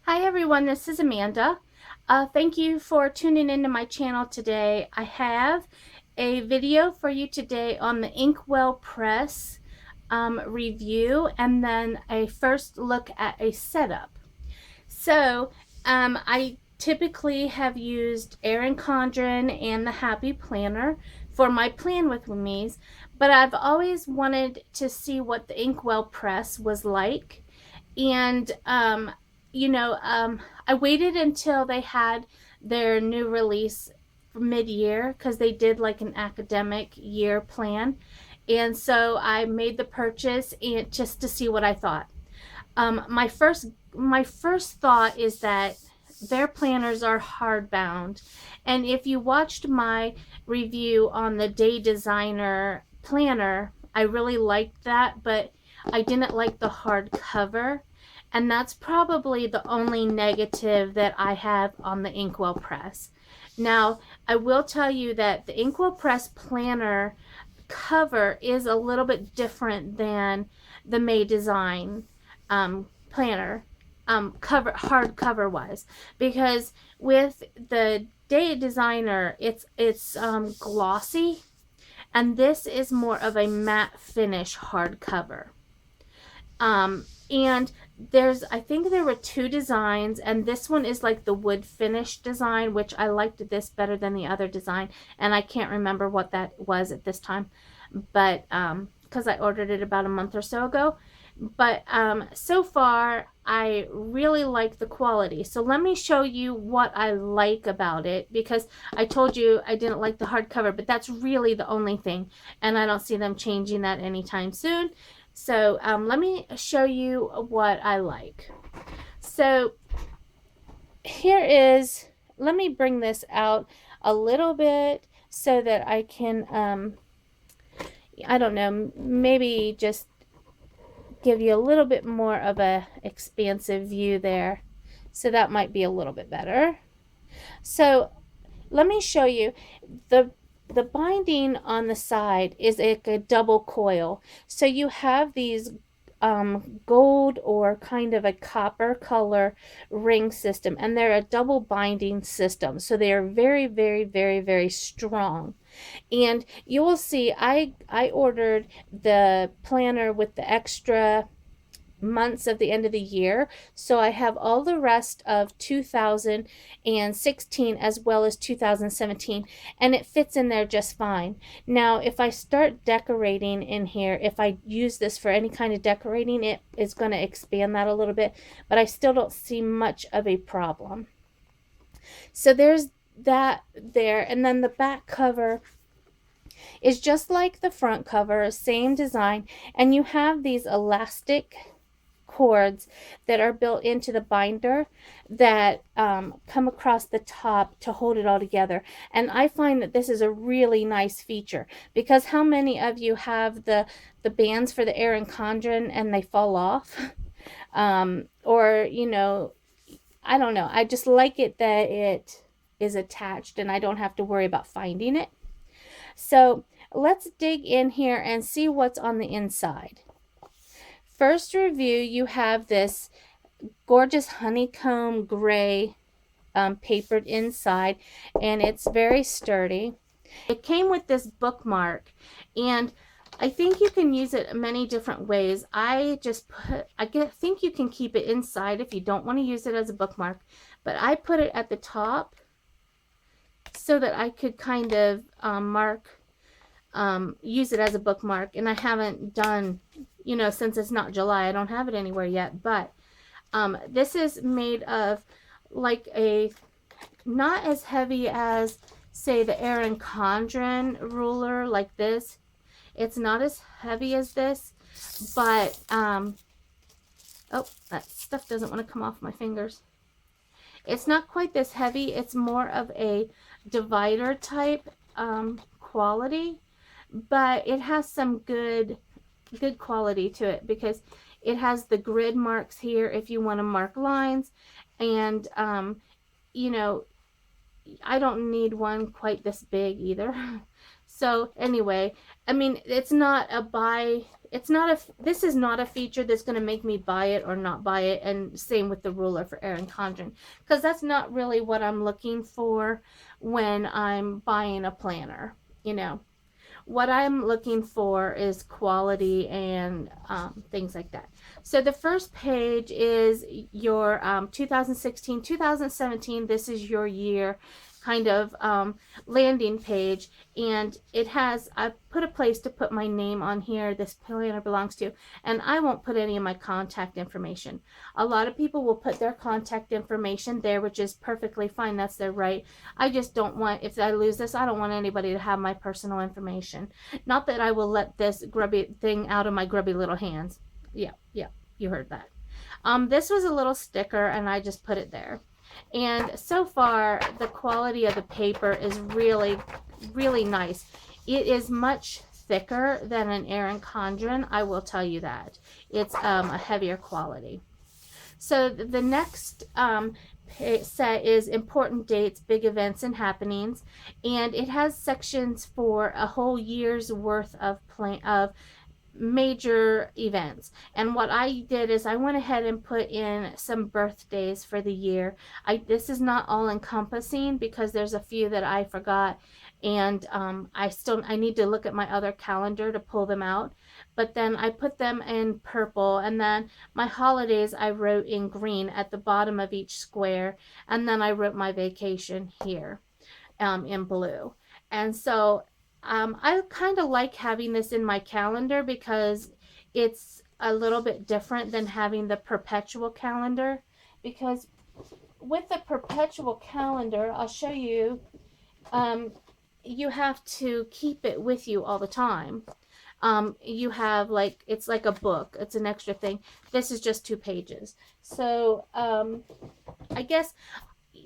Hi everyone, this is Amanda. Thank you for tuning into my channel today. I have a video for you today on the Inkwell Press review and then a first look at a setup. So I typically have used Erin Condren and the Happy Planner for my plan with me's, but I've always wanted to see what the Inkwell Press was like. And I waited until they had their new release mid-year because they did like an academic year plan, and so I made the purchase and just to see what I thought. My first thought is that their planners are hardbound, and if you watched my review on the Day Designer planner, I really liked that, but I didn't like the hard cover, and that's probably the only negative that I have on the Inkwell Press. Now, I will tell you that the Inkwell Press planner cover is a little bit different than the May Design planner hard cover wise, because with the Day Designer it's glossy, and this is more of a matte finish hardcover. And I think there were two designs, and this one is like the wood finish design, which I liked this better than the other design, and I can't remember what that was at this time, but because I ordered it about a month or so ago. But so far I really like the quality. So let me show you what I like about it, because I told you I didn't like the hardcover, but that's really the only thing, and I don't see them changing that anytime soon. So let me show you what I like. So here is, let me bring this out a little bit so that I can, I don't know, maybe just give you a little bit more of a expansive view there. So that might be a little bit better. So let me show you the binding on the side is like a double coil. So you have these gold or kind of a copper color ring system, and they're a double binding system. So they are very, very, very, very strong. And you will see I ordered the planner with the extra months of the end of the year, so I have all the rest of 2016 as well as 2017, and it fits in there just fine. Now if I start decorating in here, if I use this for any kind of decorating, it is going to expand that a little bit, but I still don't see much of a problem. So there's that there. And then the back cover is just like the front cover, same design, and you have these elastic cords that are built into the binder that come across the top to hold it all together. And I find that this is a really nice feature, because how many of you have the bands for the Erin Condren and they fall off? Or I don't know, I just like it that it is attached and I don't have to worry about finding it. So let's dig in here and see what's on the inside. First review, you have this gorgeous honeycomb gray papered inside, and it's very sturdy. It came with this bookmark, and I think you can use it many different ways. I think you can keep it inside if you don't want to use it as a bookmark, but I put it at the top so that I could kind of use it as a bookmark. And I haven't done, since it's not July, I don't have it anywhere yet, but this is made of like not as heavy as, say, the Erin Condren ruler like this. It's not as heavy as this, but oh, that stuff doesn't want to come off my fingers. It's not quite this heavy. It's more of a divider type quality, but it has some good quality to it, because it has the grid marks here if you want to mark lines. And I don't need one quite this big either. So anyway, I mean, it's not this is not a feature that's going to make me buy it or not buy it, and same with the ruler for Erin Condren, because that's not really what I'm looking for when I'm buying a planner. You know, what I'm looking for is quality and things like that. So the first page is your 2016, 2017. This is your year kind of landing page, and it has, I put a place to put my name on here, this planner belongs to, and I won't put any of my contact information. A lot of people will put their contact information there, which is perfectly fine, that's their right. I just don't want, if I lose this, I don't want anybody to have my personal information. Not that I will let this grubby thing out of my grubby little hands. Yeah, you heard that. This was a little sticker, and I just put it there. And so far, the quality of the paper is really, really nice. It is much thicker than an Erin Condren, I will tell you that. It's a heavier quality. So the next set is important dates, big events, and happenings. And it has sections for a whole year's worth of major events. And what I did is I went ahead and put in some birthdays for the year. This is not all encompassing because there's a few that I forgot, and I need to look at my other calendar to pull them out. But then I put them in purple, and then my holidays I wrote in green at the bottom of each square, and then I wrote my vacation here in blue. And so I kind of like having this in my calendar because it's a little bit different than having the perpetual calendar. Because with the perpetual calendar, I'll show you, you have to keep it with you all the time. You have it's like a book. It's an extra thing. This is just 2 pages. So I guess,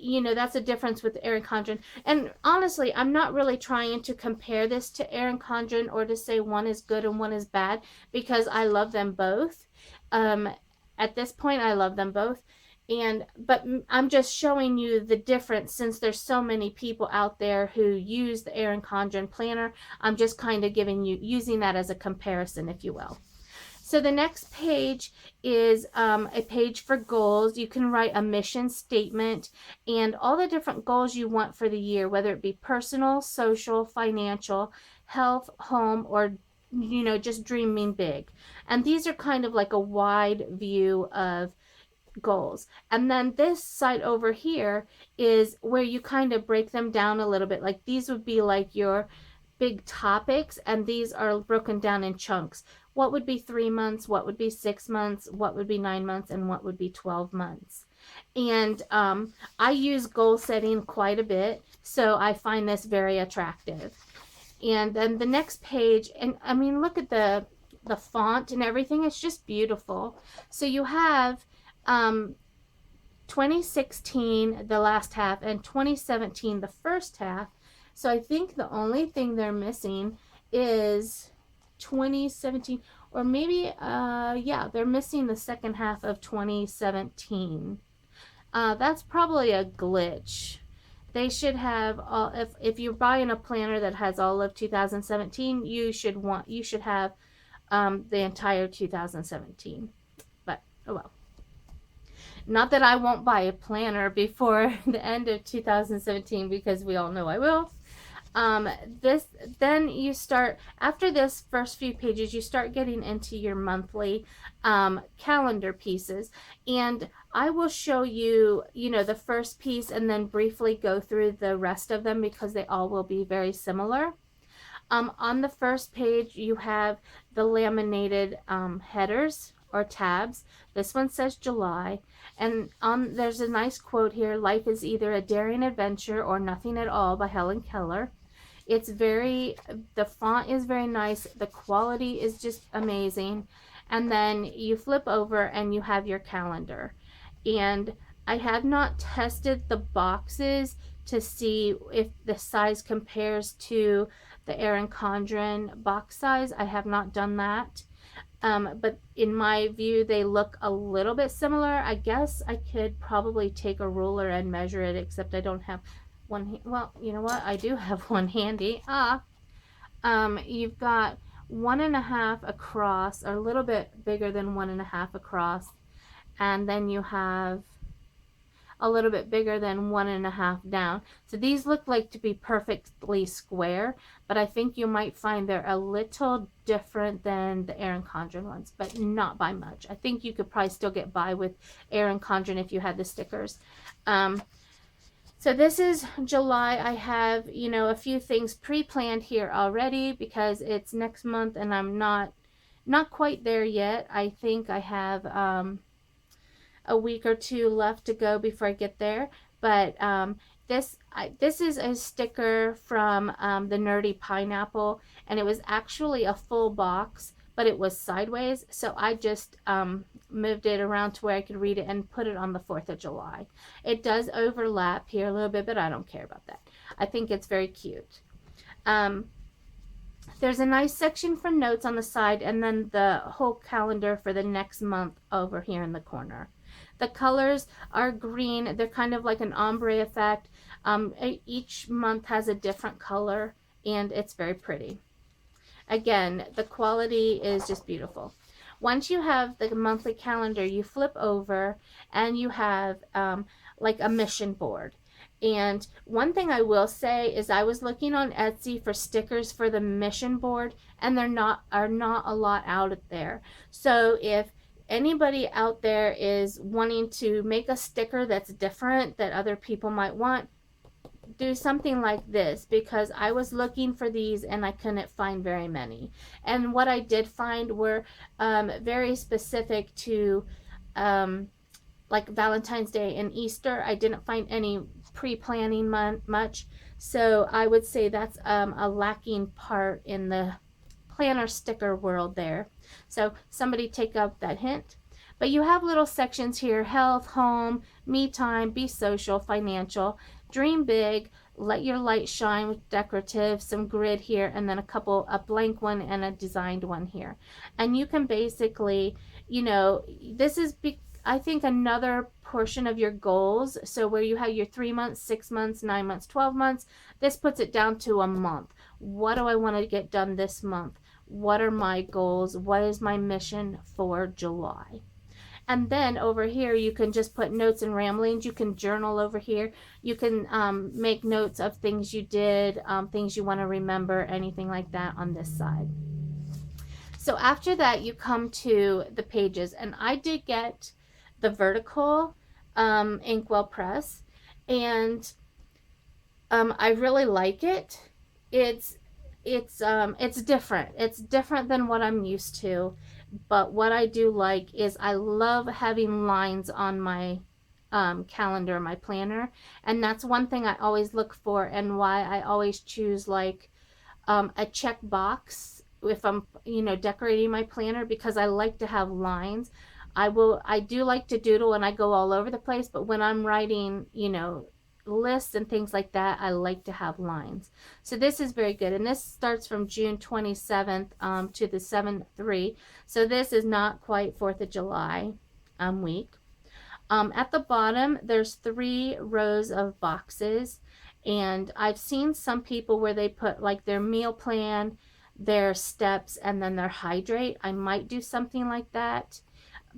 you know, that's a difference with Erin Condren. And honestly, I'm not really trying to compare this to Erin Condren or to say one is good and one is bad, because I love them both. At this point, I love them both. But I'm just showing you the difference, since there's so many people out there who use the Erin Condren planner. I'm just kind of using that as a comparison, if you will. So the next page is a page for goals. You can write a mission statement and all the different goals you want for the year, whether it be personal, social, financial, health, home, or, you know, just dreaming big. And these are kind of like a wide view of goals. And then this side over here is where you kind of break them down a little bit. Like these would be like your big topics, and these are broken down in chunks. What would be 3 months, what would be 6 months, what would be 9 months, and what would be 12 months. And I use goal setting quite a bit, so I find this very attractive. And then the next page, and I mean, look at the font and everything, it's just beautiful. So you have 2016 the last half and 2017 the first half. So I think the only thing they're missing is 2017, or maybe yeah, they're missing the second half of 2017. That's probably a glitch. They should have all, if you're buying a planner that has all of 2017, you should have the entire 2017. But oh well. Not that I won't buy a planner before the end of 2017, because we all know I will. Then you start, after this first few pages, you start getting into your monthly calendar pieces, and I will show you, you know, the first piece and then briefly go through the rest of them because they all will be very similar. On the first page, you have the laminated headers or tabs. This one says July, and there's a nice quote here: "Life is either a daring adventure or nothing at all," by Helen Keller. It's the font is very nice, the quality is just amazing. And then you flip over and you have your calendar. And I have not tested the boxes to see if the size compares to the Erin Condren box size. I have not done that. But in my view, they look a little bit similar. I guess I could probably take a ruler and measure it, except I don't have one. Well, you know what? I do have one handy. You've got 1.5 across, or a little bit bigger than 1.5 across, and then you have a little bit bigger than 1.5 down. So these look like to be perfectly square, but I think you might find they're a little different than the Erin Condren ones, but not by much. I think you could probably still get by with Erin Condren if you had the stickers. So this is July. I have, you know, a few things pre-planned here already because it's next month and I'm not quite there yet. I think I have a week or two left to go before I get there. But this is a sticker from the Nerdy Pineapple, and it was actually a full box, but it was sideways. So I just moved it around to where I could read it and put it on the 4th of July. It does overlap here a little bit, but I don't care about that. I think it's very cute. There's a nice section for notes on the side, and then the whole calendar for the next month over here in the corner. The colors are green. They're kind of like an ombre effect. Each month has a different color, and it's very pretty. Again, the quality is just beautiful. Once you have the monthly calendar, you flip over and you have like a mission board. And one thing I will say is I was looking on Etsy for stickers for the mission board, and there are not a lot out there. So if anybody out there is wanting to make a sticker that's different that other people might want, do something like this, because I was looking for these and I couldn't find very many. And what I did find were very specific to like Valentine's Day and Easter. I didn't find any pre-planning much, so I would say that's a lacking part in the planner sticker world there. So somebody take up that hint. But you have little sections here: health, home, me time, be social, financial, dream big, let your light shine with decorative, some grid here, and then a blank one and a designed one here. And you can basically, you know, this is I think another portion of your goals. So where you have your 3 months, 6 months, 9 months, 12 months, this puts it down to a month. What do I want to get done this month? What are my goals? What is my mission for July? And then over here, you can just put notes and ramblings. You can journal over here. You can make notes of things you did, things you want to remember, anything like that on this side. So after that, you come to the pages. And I did get the vertical Inkwell Press. And I really like it. It's different. It's different than what I'm used to. But what I do like is I love having lines on my calendar, my planner. And that's one thing I always look for, and why I always choose like a check box if I'm, you know, decorating my planner, because I like to have lines. I do like to doodle and I go all over the place, but when I'm writing, you know, lists and things like that, I like to have lines. So this is very good, and this starts from June 27th to the 7/3. So this is not quite 4th of July week. At the bottom, there's 3 rows of boxes, and I've seen some people where they put like their meal plan, their steps, and then their hydrate. I might do something like that,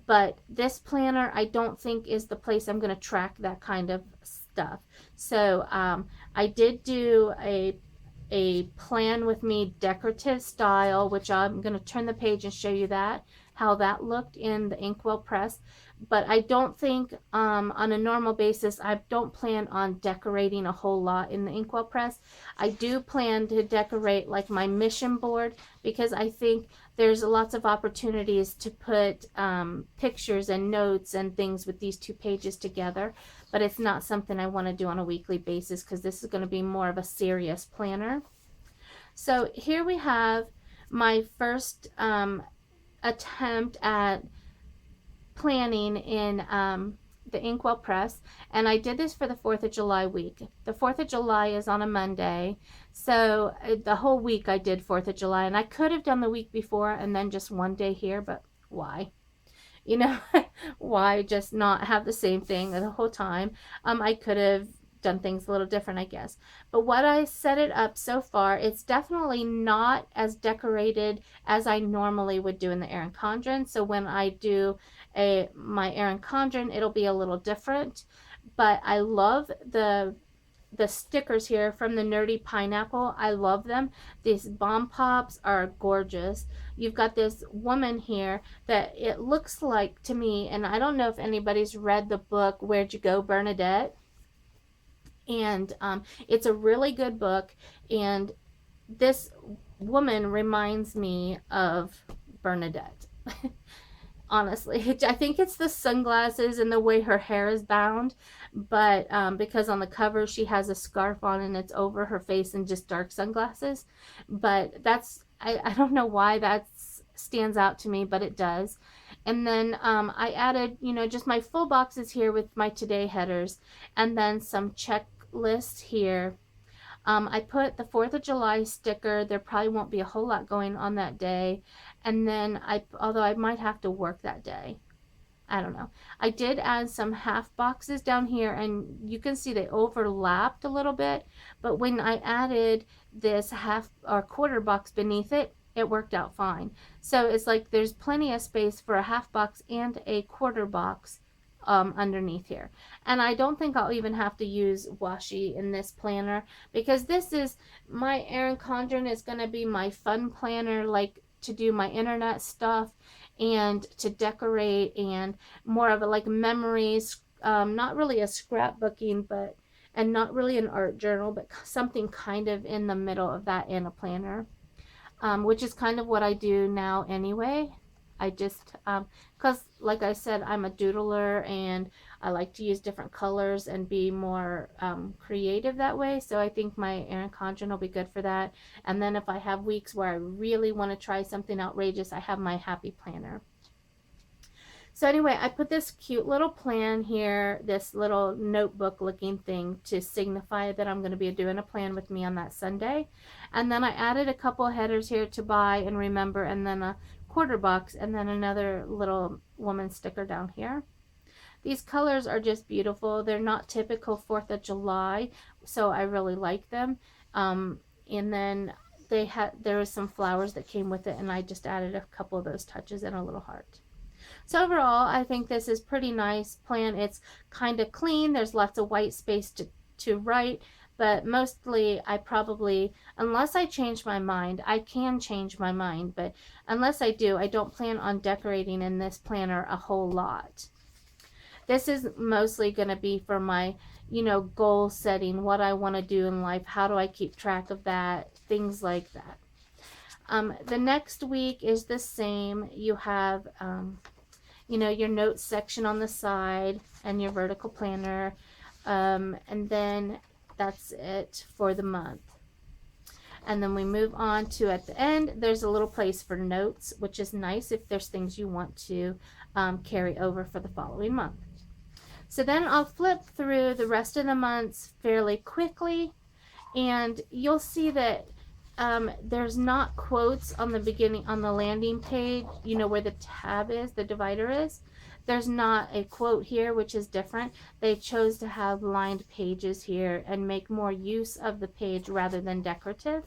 but this planner I don't think is the place I'm going to track that kind of stuff. So I did do a plan with me decorative style, which I'm going to turn the page and show you that, how that looked in the Inkwell Press. But I don't think on a normal basis, I don't plan on decorating a whole lot in the Inkwell Press. I do plan to decorate like my mission board, because I think there's lots of opportunities to put pictures and notes and things with these 2 pages together. But it's not something I want to do on a weekly basis, because this is going to be more of a serious planner. So here we have my first attempt at planning in the Inkwell Press, and I did this for the 4th of July week. The 4th of July is on a Monday, so the whole week I did 4th of July, and I could have done the week before and then just one day here, but why? You know, why just not have the same thing the whole time? I could have done things a little different, I guess. But what I set it up so far, it's definitely not as decorated as I normally would do in the Erin Condren. So when I do my Erin Condren, it'll be a little different. But I love the stickers here from the Nerdy Pineapple. I love them. These bomb pops are gorgeous. You've got this woman here that it looks like to me, and I don't know if anybody's read the book Where'd You Go, Bernadette? And it's a really good book, and this woman reminds me of Bernadette. Honestly, I think it's the sunglasses and the way her hair is bound, but because on the cover she has a scarf on and it's over her face and just dark sunglasses. But that's, I don't know why that stands out to me, but it does. And then I added, you know, just my full boxes here with my today headers, and then some checklists here. I put the 4th of July sticker. There probably won't be a whole lot going on that day. And then although I might have to work that day, I don't know. I did add some half boxes down here, and you can see they overlapped a little bit. But when I added this half or quarter box beneath it, it worked out fine. So it's like there's plenty of space for a half box and a quarter box underneath here. And I don't think I'll even have to use washi in this planner, because this is my Erin Condren is going to be my fun planner, like to do my internet stuff and to decorate, and more of a like memories, not really a scrapbooking, but and not really an art journal, but something kind of in the middle of that in a planner, which is kind of what I do now anyway. I just, because like I said, I'm a doodler and I like to use different colors and be more creative that way. So I think my Erin Condren will be good for that. And then if I have weeks where I really want to try something outrageous, I have my happy planner. So anyway, I put this cute little plan here, this little notebook looking thing to signify that I'm going to be doing a plan with me on that Sunday. And then I added a couple headers here to buy and remember, and then a quarter box, and then another little woman sticker down here. These colors are just beautiful. They're not typical 4th of July, so I really like them. And then there was some flowers that came with it, and I just added a couple of those touches and a little heart. So overall, I think this is pretty nice plan. It's kind of clean. There's lots of white space to write, but mostly I probably, unless I change my mind, I can change my mind, but unless I do, I don't plan on decorating in this planner a whole lot. This is mostly going to be for my, you know, goal setting, what I want to do in life, how do I keep track of that, things like that. The next week is the same. You have, you know, your notes section on the side and your vertical planner, and then that's it for the month. And then we move on to, at the end, there's a little place for notes, which is nice if there's things you want to carry over for the following month. So then I'll flip through the rest of the months fairly quickly, and you'll see that there's not quotes on the beginning, on the landing page, you know, where the tab is, the divider is. There's not a quote here, which is different. They chose to have lined pages here and make more use of the page rather than decorative.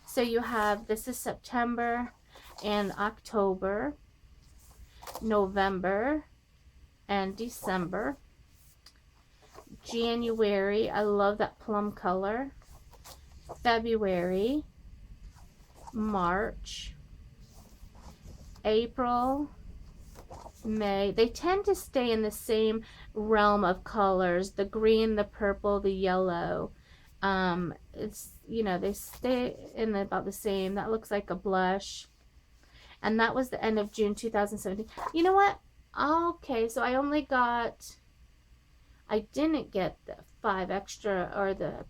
So you have, this is September and October, November and December. January, I love that plum color. February, March, April, May. They tend to stay in the same realm of colors, the green, the purple, the yellow. It's, you know, they stay in about the same. That looks like a blush. And that was the end of June 2017. You know what? Okay, so I didn't get the 5 extra, or the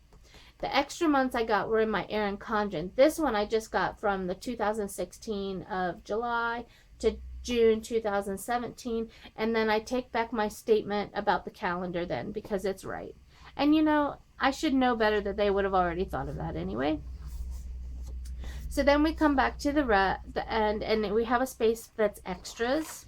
extra months I got were in my Erin Condren. This one I just got from the 2016 of July to June 2017, and then I take back my statement about the calendar then, because it's right. And you know, I should know better that they would have already thought of that anyway. So then we come back to the end, and we have a space that's extras.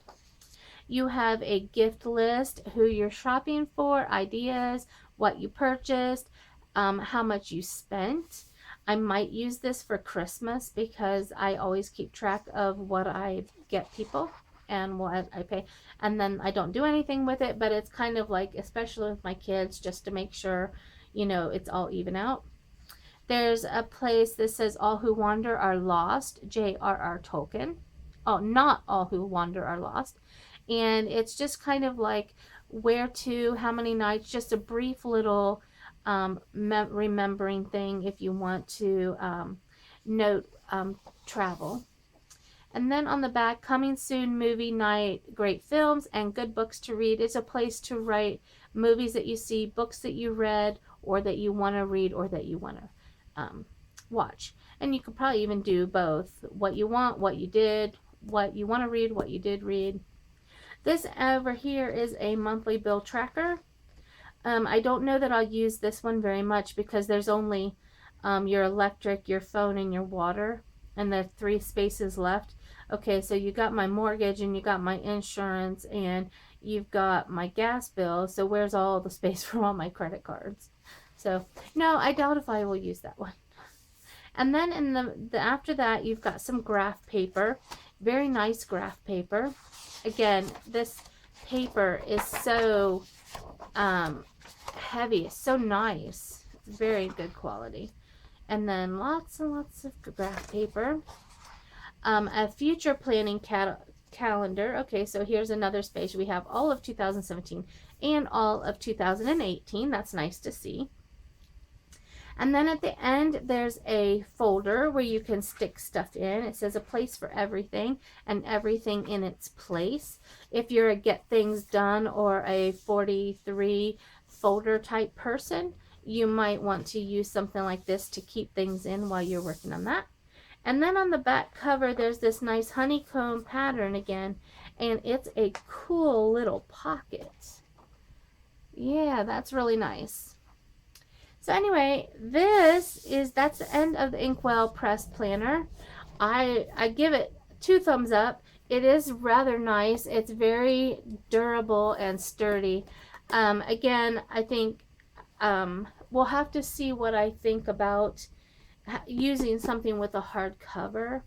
You have a gift list, who you're shopping for, ideas, what you purchased, how much you spent. I might use this for Christmas because I always keep track of what I get people and what I pay. And then I don't do anything with it, but it's kind of like, especially with my kids, just to make sure, it's all even out. There's a place that says All Who Wander Are Lost, J.R.R. Tolkien. Oh, not All Who Wander Are Lost. And it's just kind of like where to, how many nights, just a brief little remembering thing if you want to note travel. And then on the back, coming soon, movie night, great films and good books to read. It's a place to write movies that you see, books that you read, or that you want to read, or that you want to watch. And you could probably even do both. What you want, what you did, what you want to read, what you did read. This over here is a monthly bill tracker. I don't know that I'll use this one very much because there's only your electric, your phone, and your water, and the 3 spaces left. Okay, so you got my mortgage, and you got my insurance, and you've got my gas bill. So where's all the space for all my credit cards? So no, I doubt if I will use that one. And then in the after that, you've got some graph paper, very nice graph paper. Again, this paper is so heavy, it's so nice, it's very good quality. And then lots and lots of graph paper. A future planning calendar. Okay, so here's another space. We have all of 2017 and all of 2018. That's nice to see. And then at the end, there's a folder where you can stick stuff in. It says a place for everything and everything in its place. If you're a get things done or a 43 folder type person, you might want to use something like this to keep things in while you're working on that. And then on the back cover, there's this nice honeycomb pattern again, and it's a cool little pocket. Yeah, that's really nice. So anyway, that's the end of the Inkwell Press Planner. I give it 2 thumbs up. It is rather nice. It's very durable and sturdy. Again, I think we'll have to see what I think about using something with a hard cover,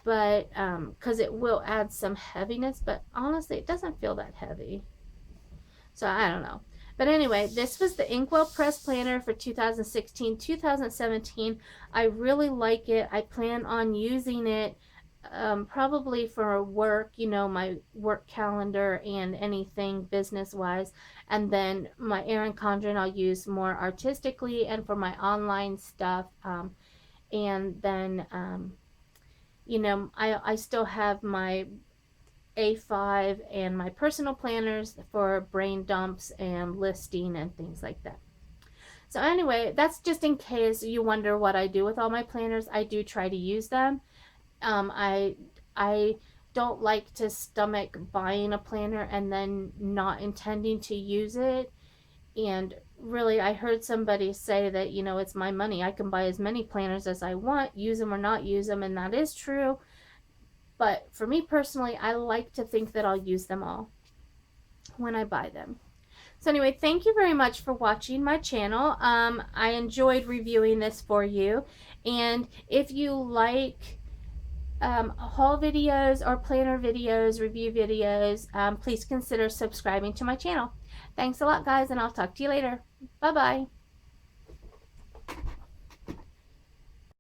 but because it will add some heaviness, but honestly, it doesn't feel that heavy. So I don't know. But anyway, this was the Inkwell Press Planner for 2016-2017. I really like it. I plan on using it probably for work, my work calendar and anything business-wise. And then my Erin Condren I'll use more artistically and for my online stuff. And then, I still have my A5 and my personal planners for brain dumps and listing and things like that. So anyway, that's just in case you wonder what I do with all my planners. I do try to use them. I don't like to stomach buying a planner and then not intending to use it. And really, I heard somebody say that, it's my money. I can buy as many planners as I want, use them or not use them, and that is true. But for me personally, I like to think that I'll use them all when I buy them. So anyway, thank you very much for watching my channel. I enjoyed reviewing this for you. And if you like haul videos or planner videos, review videos, please consider subscribing to my channel. Thanks a lot, guys, and I'll talk to you later. Bye-bye.